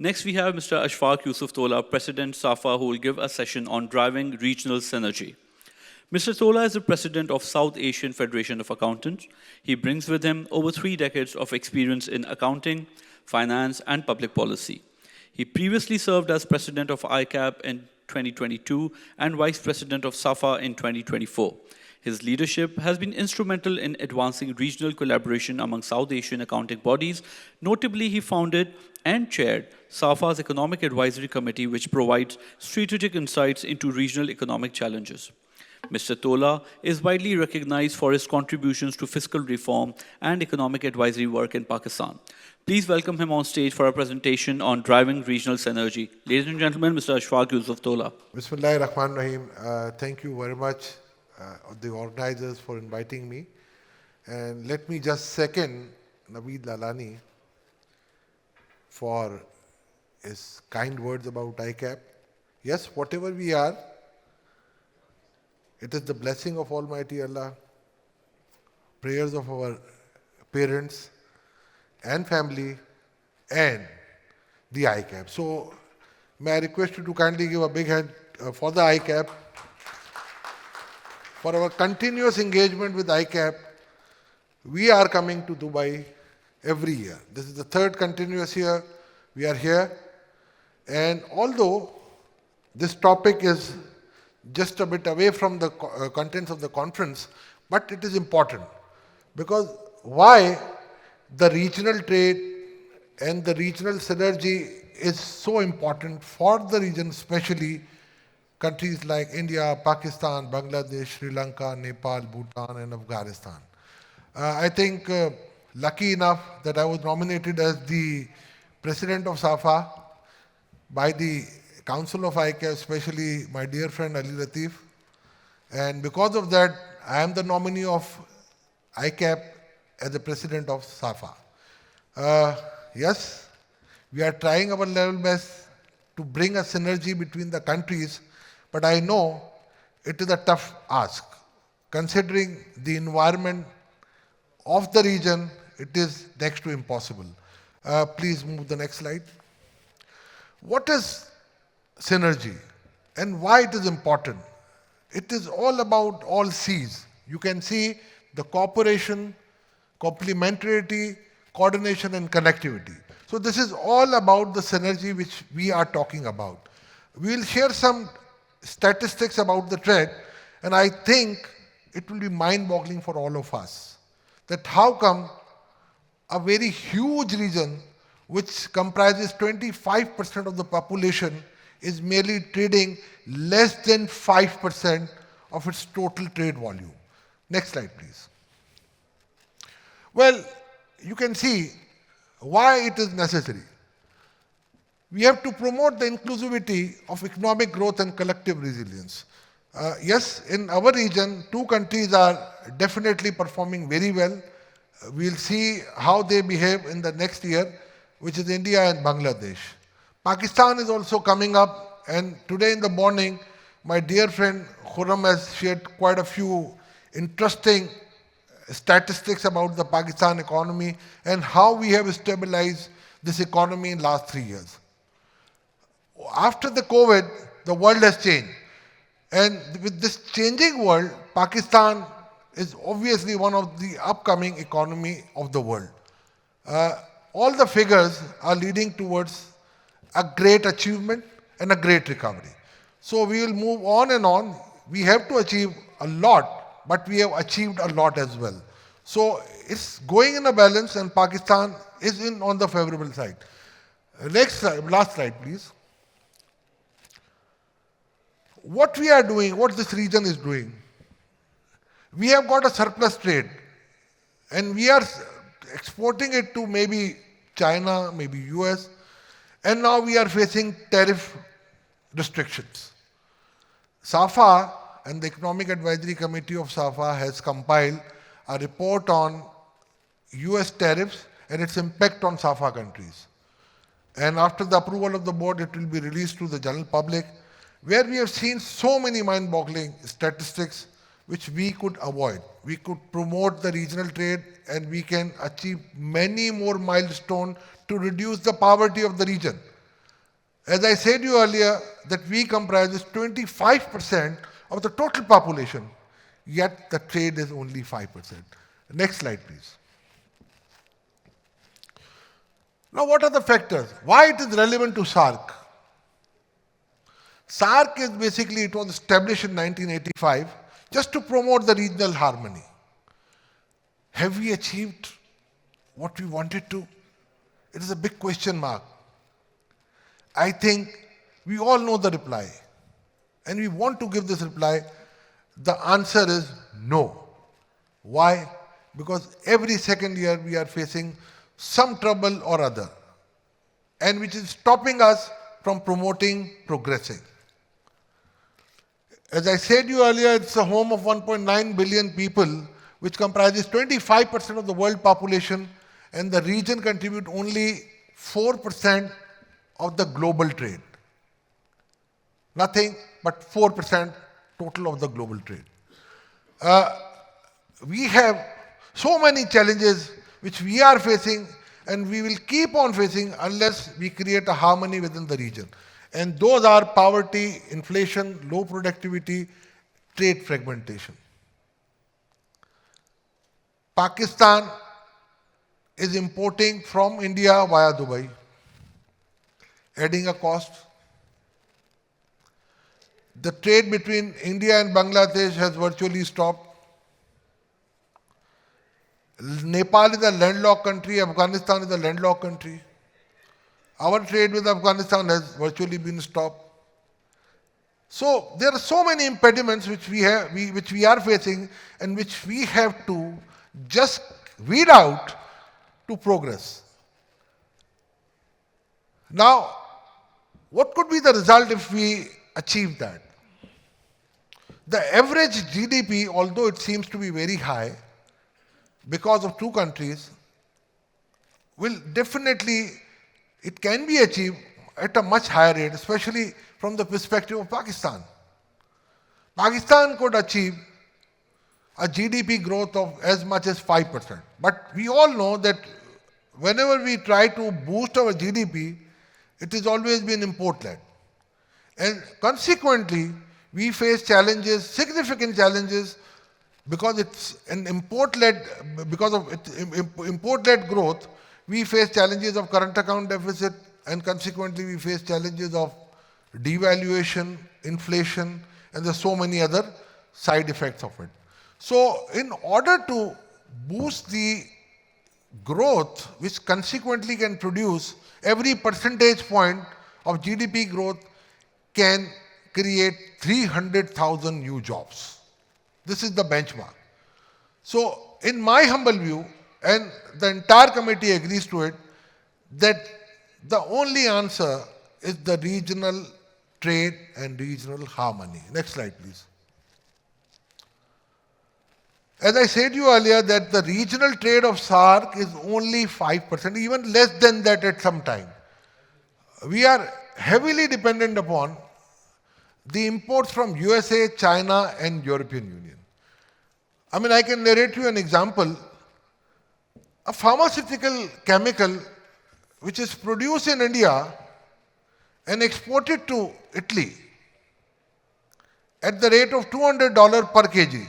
Next, we have Mr. Ashfaq Yousuf Tola, President SAFA, who will give a session on driving regional synergy. Mr. Tola is the president of South Asian Federation of Accountants. He brings with him over 3 decades of experience in accounting, finance, and public policy. He previously served as president of ICAP in 2022 and vice president of SAFA in 2024. His leadership has been instrumental in advancing regional collaboration among South Asian accounting bodies. Notably, he founded and chaired SAFA's Economic Advisory Committee, which provides strategic insights into regional economic challenges. Mr. Tola is widely recognized for his contributions to fiscal reform and economic advisory work in Pakistan. Please welcome him on stage for a presentation on driving regional synergy. Ladies and gentlemen, Mr. Ashfaq Yousuf Tola. Bismillahir Rahman Rahim. Thank you very much, the organizers, for inviting me. And let me just second Naveed Lalani for his kind words about ICAP. Yes, whatever we are, it is the blessing of Almighty Allah, prayers of our parents and family, and the ICAP. So, may I request you to kindly give a big hand for the ICAP, for our continuous engagement with ICAP. We are coming to Dubai every year. This is the third continuous year we are here. And although this topic is just a bit away from the contents of the conference, but it is important. Because why the regional trade and the regional synergy is so important for the region, especially countries like India, Pakistan, Bangladesh, Sri Lanka, Nepal, Bhutan, and Afghanistan. I think lucky enough that I was nominated as the president of SAFA by the Council of ICAP, especially my dear friend Ali Latif. And because of that, I am the nominee of ICAP as the president of SAFA. Yes, we are trying our level best to bring a synergy between the countries, but I know it is a tough ask. Considering the environment of the region, it is next to impossible. Please move the next slide. What is synergy and why it is important? It is all about all C's. You can see the cooperation, complementarity, coordination, and connectivity. So this is all about the synergy which we are talking about. We will share some statistics about the trade, and I think it will be mind-boggling for all of us that how come a very huge region which comprises 25% of the population is merely trading less than 5% of its total trade volume. Next slide, please. Well, you can see why it is necessary. We have to promote the inclusivity of economic growth and collective resilience. Yes, in our region, 2 countries are definitely performing very well. We'll see how they behave in the next year, which is India and Bangladesh. Pakistan is also coming up, and today in the morning, my dear friend Khurram has shared quite a few interesting statistics about the Pakistan economy and how we have stabilized this economy in the last 3 years. After the COVID, the world has changed. And with this changing world, Pakistan is obviously one of the upcoming economy of the world. All the figures are leading towards a great achievement and a great recovery. So we will move on and on. We have to achieve a lot, but we have achieved a lot as well. So it's going in a balance, and Pakistan is on the favorable side. Next slide, last slide, please. What we are doing, what this region is doing, we have got a surplus trade, and we are exporting it to maybe China, maybe US, and now we are facing tariff restrictions. SAFA and the Economic Advisory Committee of SAFA has compiled a report on US tariffs and its impact on SAFA countries. And after the approval of the board, it will be released to the general public, where we have seen so many mind-boggling statistics which we could avoid. We could promote the regional trade, and we can achieve many more milestones to reduce the poverty of the region. As I said you earlier, that we comprise 25% of the total population, yet the trade is only 5%. Next slide, please. Now, what are the factors? Why it is relevant to SARC? SARC is basically, it was established in 1985 just to promote the regional harmony. Have we achieved what we wanted to? It is a big question mark. I think we all know the reply, and we want to give this reply. The answer is no. Why? Because every second year we are facing some trouble or other, and which is stopping us from promoting, progressing. As I said you earlier, it's a home of 1.9 billion people, which comprises 25% of the world population, and the region contribute only 4% of the global trade. Nothing but 4% total of the global trade. We have so many challenges which we are facing, and we will keep on facing unless we create a harmony within the region. And those are poverty, inflation, low productivity, trade fragmentation. Pakistan is importing from India via Dubai, adding a cost. The trade between India and Bangladesh has virtually stopped. Nepal is a landlocked country, Afghanistan is a landlocked country. Our trade with Afghanistan has virtually been stopped. So there are so many impediments which we are facing, and which we have to just weed out to progress. Now, what could be the result if we achieve that? The average GDP, although it seems to be very high, because of two countries, will definitely, it can be achieved at a much higher rate, especially from the perspective of Pakistan. Pakistan could achieve a GDP growth of as much as 5%. But we all know that whenever we try to boost our GDP, it has always been import-led. And consequently, we face challenges, significant challenges, because it's an import-led, because of import-led growth, we face challenges of current account deficit, and consequently we face challenges of devaluation, inflation, and there's so many other side effects of it. So in order to boost the growth, which consequently can produce every percentage point of GDP growth can create 300,000 new jobs. This is the benchmark. So in my humble view, and the entire committee agrees to it, that the only answer is the regional trade and regional harmony. Next slide, please. As I said to you earlier, that the regional trade of SARC is only 5%, even less than that at some time. We are heavily dependent upon the imports from USA, China, and European Union. I mean, I can narrate you an example. A pharmaceutical chemical which is produced in India and exported to Italy at the rate of $200 per kg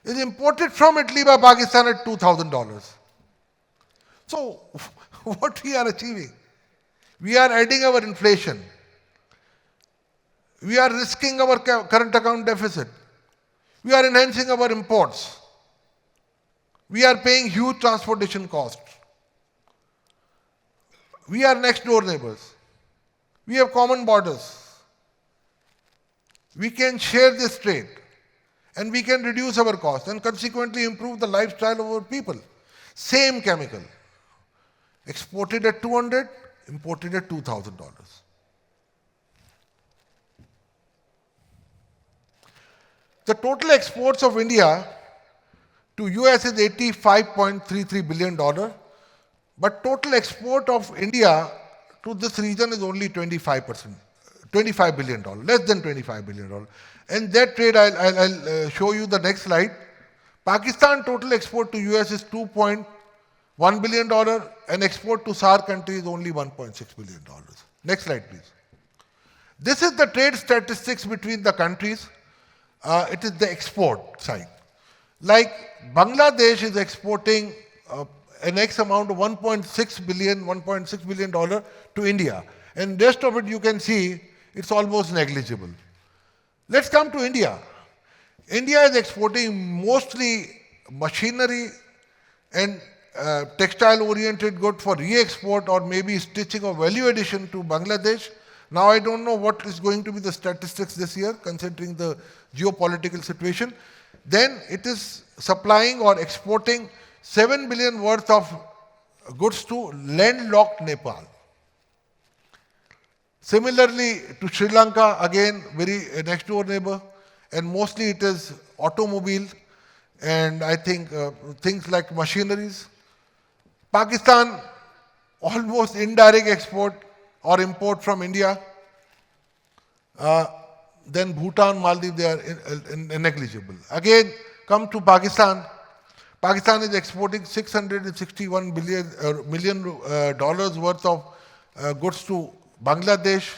is imported from Italy by Pakistan at $2,000. So what we are achieving? We are adding our inflation. We are risking our current account deficit. We are enhancing our imports. We are paying huge transportation costs. We are next door neighbors. We have common borders. We can share this trade, and we can reduce our costs and consequently improve the lifestyle of our people. Same chemical, exported at $200, imported at $2,000. The total exports of India to US is $85.33 billion, but total export of India to this region is only 25%, $25 billion, less than $25 billion. And that trade, I'll show you the next slide. Pakistan total export to US is $2.1 billion, and export to SAR countries only $1.6 billion. Next slide, please. This is the trade statistics between the countries. It is the export side. Like Bangladesh is exporting an X amount of $1.6 billion to India. And rest of it you can see it's almost negligible. Let's come to India. India is exporting mostly machinery and textile-oriented good for re-export or maybe stitching or value addition to Bangladesh. Now I don't know what is going to be the statistics this year considering the geopolitical situation. Then it is supplying or exporting 7 billion worth of goods to landlocked Nepal. Similarly to Sri Lanka, again very next door neighbor, and mostly it is automobile and I think things like machineries. Pakistan, almost indirect export or import from India. Then Bhutan, Maldives, they are negligible. Again, come to Pakistan. Pakistan is exporting $661 million worth of goods to Bangladesh,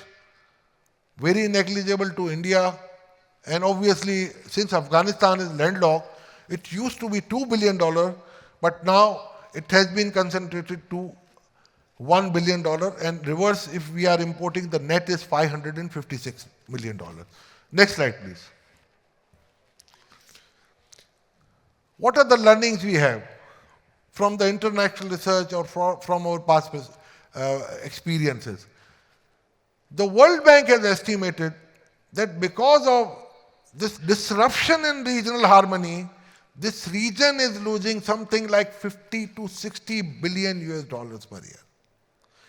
very negligible to India. And obviously, since Afghanistan is landlocked, it used to be $2 billion, but now it has been concentrated to $1 billion, and reverse, if we are importing, the net is $556 million. Next slide, please. What are the learnings we have from the international research or from our past experiences? The World Bank has estimated that because of this disruption in regional harmony, this region is losing something like 50 to 60 billion US dollars per year.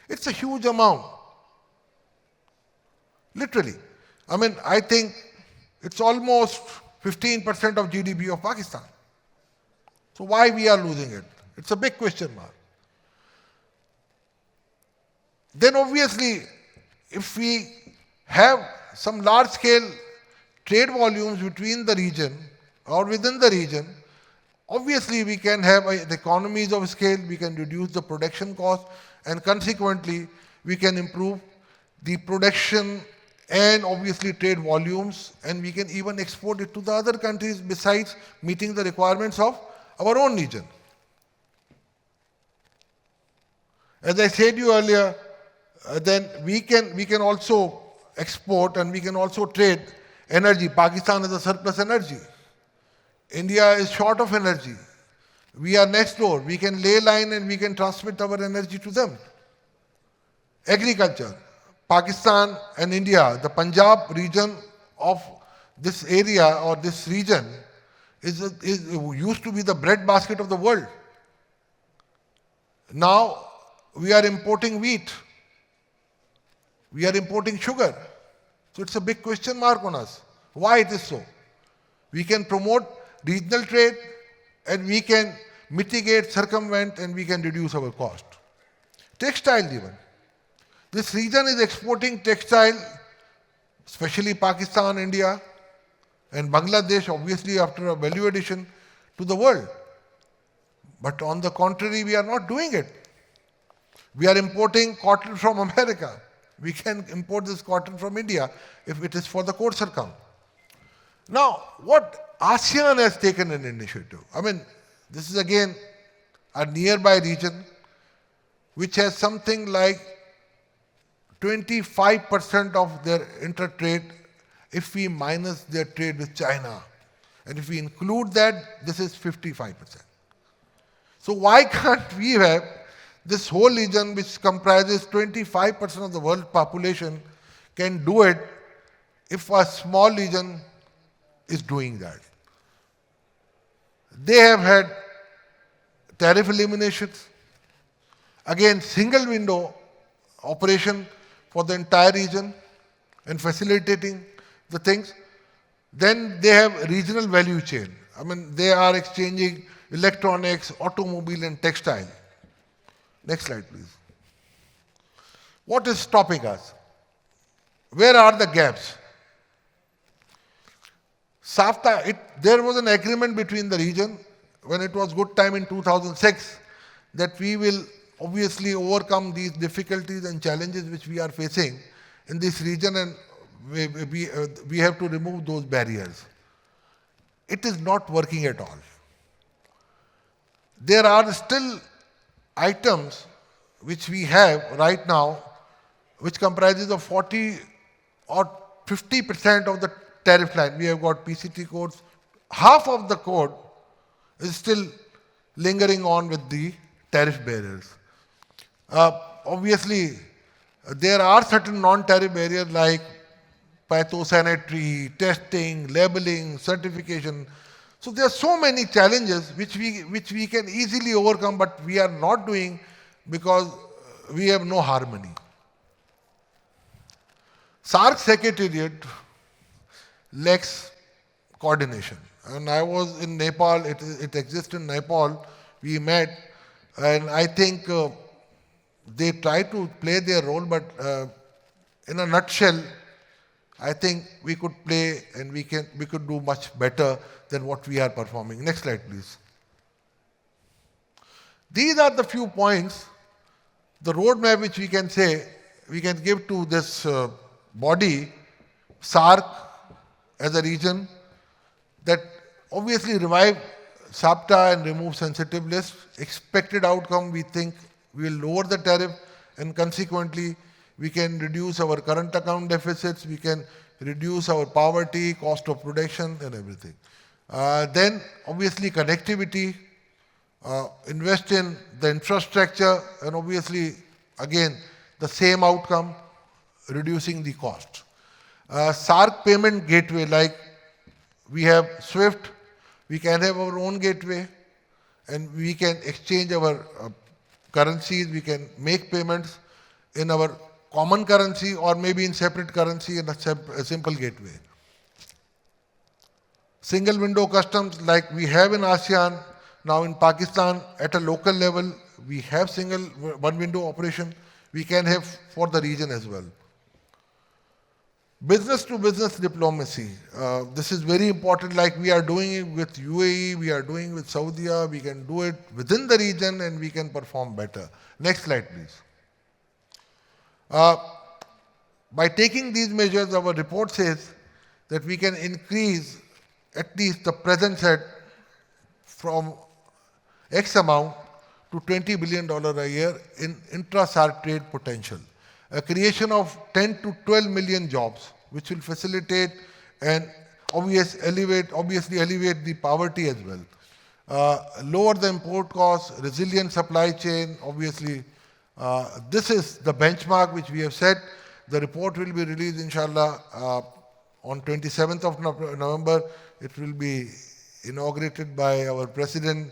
It's a huge amount. Literally. I mean, I think it's almost 15% of GDP of Pakistan. So why we are losing it? It's a big question mark. Then obviously, if we have some large-scale trade volumes between the region or within the region, obviously we can have the economies of scale, we can reduce the production cost, and consequently, we can improve the production and obviously trade volumes, and we can even export it to the other countries besides meeting the requirements of our own region. As I said you earlier, then we can also export and we can also trade energy. Pakistan has a surplus energy. India is short of energy. We are next door. We can lay line and we can transmit our energy to them. Agriculture. Pakistan and India, the Punjab region of this area or this region used to be the breadbasket of the world. Now we are importing wheat. We are importing sugar. So it's a big question mark on us. Why it is so? We can promote regional trade and we can mitigate, circumvent, and we can reduce our cost. Textile even. This region is exporting textile, especially Pakistan, India, and Bangladesh, obviously after a value addition to the world. But on the contrary, we are not doing it. We are importing cotton from America. We can import this cotton from India if it is for the coarser count. Now, what ASEAN has taken an initiative. I mean, this is again a nearby region which has something like 25% of their intertrade if we minus their trade with China. And if we include that, this is 55%. So why can't we have this whole region which comprises 25% of the world population can do it if a small region is doing that? They have had tariff eliminations, again single window operation for the entire region and facilitating the things. Then they have regional value chain. I mean, they are exchanging electronics, automobile and textile. Next slide, please. What is stopping us? Where are the gaps? SAFTA, there was an agreement between the region when it was good time in 2006 that we will obviously overcome these difficulties and challenges which we are facing in this region, and we have to remove those barriers. It is not working at all. There are still items which we have right now which comprises of 40 or 50% of the tariff line. We have got PCT codes. Half of the code is still lingering on with the tariff barriers. Obviously, there are certain non-tariff barriers like phytosanitary, testing, labeling, certification. So there are so many challenges which we can easily overcome, but we are not doing because we have no harmony. SAARC Secretariat lacks coordination. And I was in Nepal, it exists in Nepal, we met, and I think they try to play their role, but in a nutshell, I think we could play and we could do much better than what we are performing. Next slide, please. These are the few points, the roadmap which we can say, we can give to this body, SAARC as a region, that obviously revive SAPTA and remove sensitive lists. Expected outcome, we think we will lower the tariff, and consequently we can reduce our current account deficits, we can reduce our poverty, cost of production and everything. Then obviously connectivity, invest in the infrastructure, and obviously again the same outcome, reducing the cost. SAARC payment gateway, like we have SWIFT, we can have our own gateway and we can exchange our currencies, we can make payments in our common currency or maybe in separate currency in a simple gateway. Single window customs like we have in ASEAN, now in Pakistan at a local level, we have single one window operation, we can have for the region as well. Business to business diplomacy. This is very important, like we are doing it with UAE, we are doing with Saudi, we can do it within the region and we can perform better. Next slide, please. By taking these measures, our report says that we can increase at least the present set from X amount to $20 billion a year in intra-SAARC trade potential. A creation of 10 to 12 million jobs, which will facilitate and obviously elevate the poverty as well. Lower the import costs, resilient supply chain, obviously. This is the benchmark which we have set. The report will be released, inshallah, on 27th of November. It will be inaugurated by our President,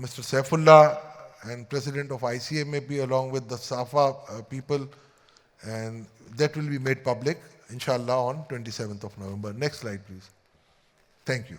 Mr. Saifullah, and President of ICMAP along with the SAFA people, and that will be made public, inshallah, on 27th of November. Next slide, please. Thank you.